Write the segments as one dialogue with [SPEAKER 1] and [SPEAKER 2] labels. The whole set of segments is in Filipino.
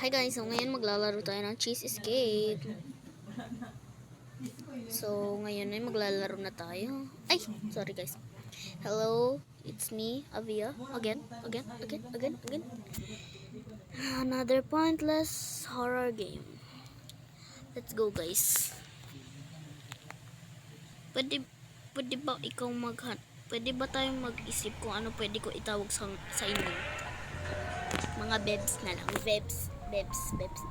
[SPEAKER 1] Hi guys, so ngayon maglalaro tayo ng Cheese Escape. So ngayon ay maglalaro na tayo. Ay, sorry guys. Hello, it's me, Avia. Again. Another pointless horror game. Let's go guys. Pwede ba ikaw Pwede ba tayong mag-isip kung ano pwede ko itawag sa inyo? Mga bebs na lang. Bebs na lang.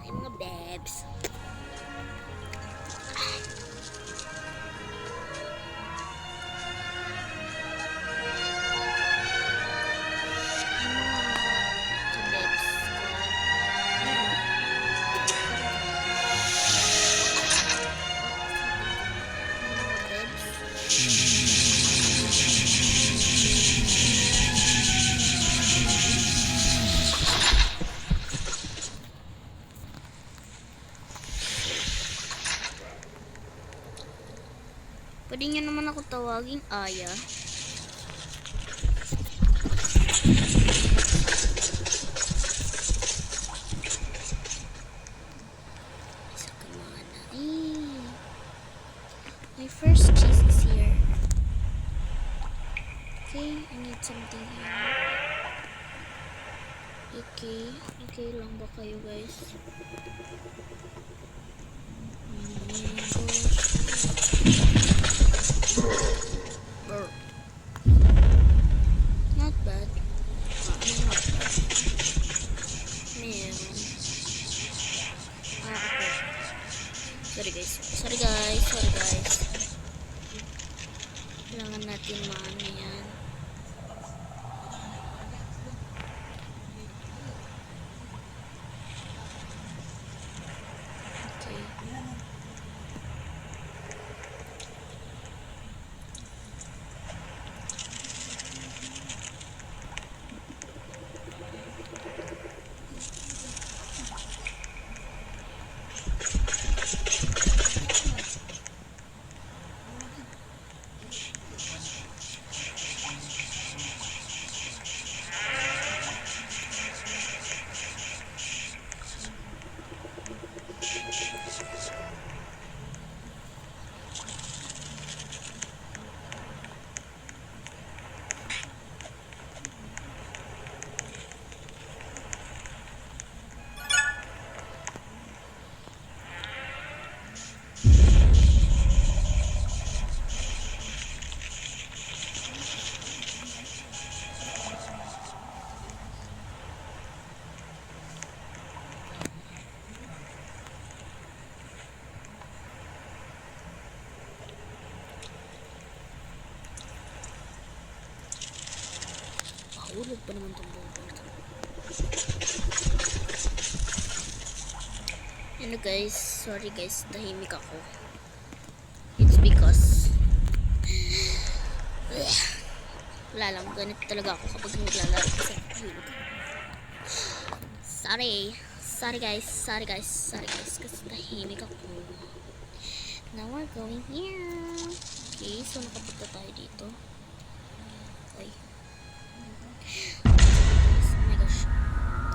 [SPEAKER 1] Ay, mga bebs. Pwede nyo naman ako tawaging Aya. Isa ka mana. My first cheese is here. Okay, I need something here. Okay lang ba kayo guys? Not bad. Meron. Okay. Sorry guys. Kailangan natin maano yan. Okay. Ulog pa naman itong bobert. Ano guys, sorry guys, tahimik ako. It's because wala lang, ganito talaga ako kapag naglalaro kasi hulog. Sorry guys, kasi tahimik ako. Now we're going here. Okay, so nakapunta tayo dito. Okay. Oh my gosh.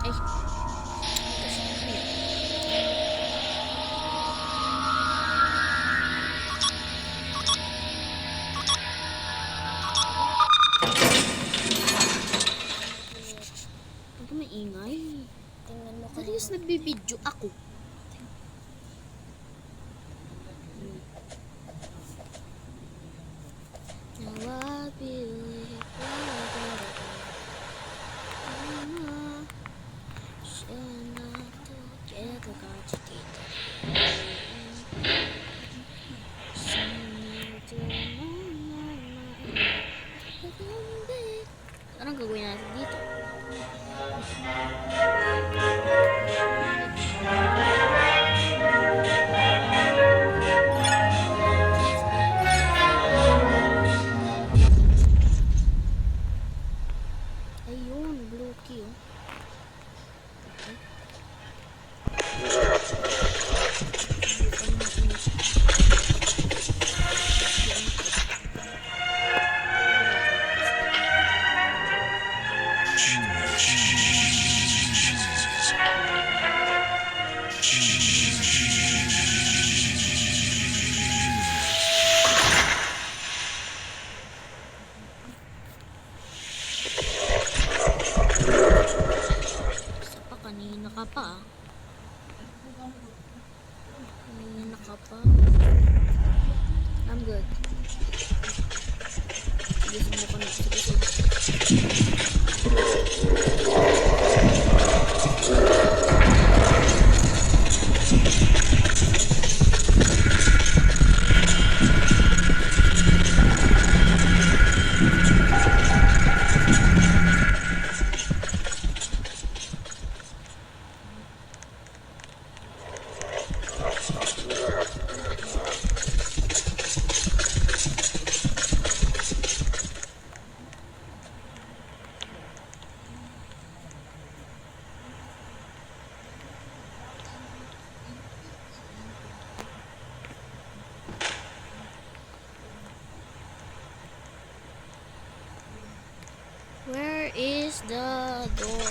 [SPEAKER 1] Ay. Oh my gosh. Ano yun? Huwag ka maingay.
[SPEAKER 2] Tingnan mo
[SPEAKER 1] Serious, nagbibidyo ako. Now I believe anong gagawin natin dito? naka pa. Naka pa. I'm good. Sige, sumuko na. Sige, sige. Where is the door?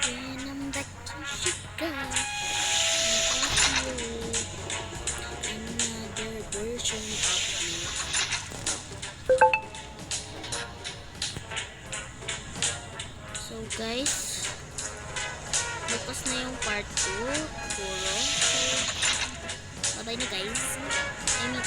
[SPEAKER 1] When I'm back to Chicago, another version of me. So guys, bukas na yung part 2 siguro. So, bye-bye na guys. I mean,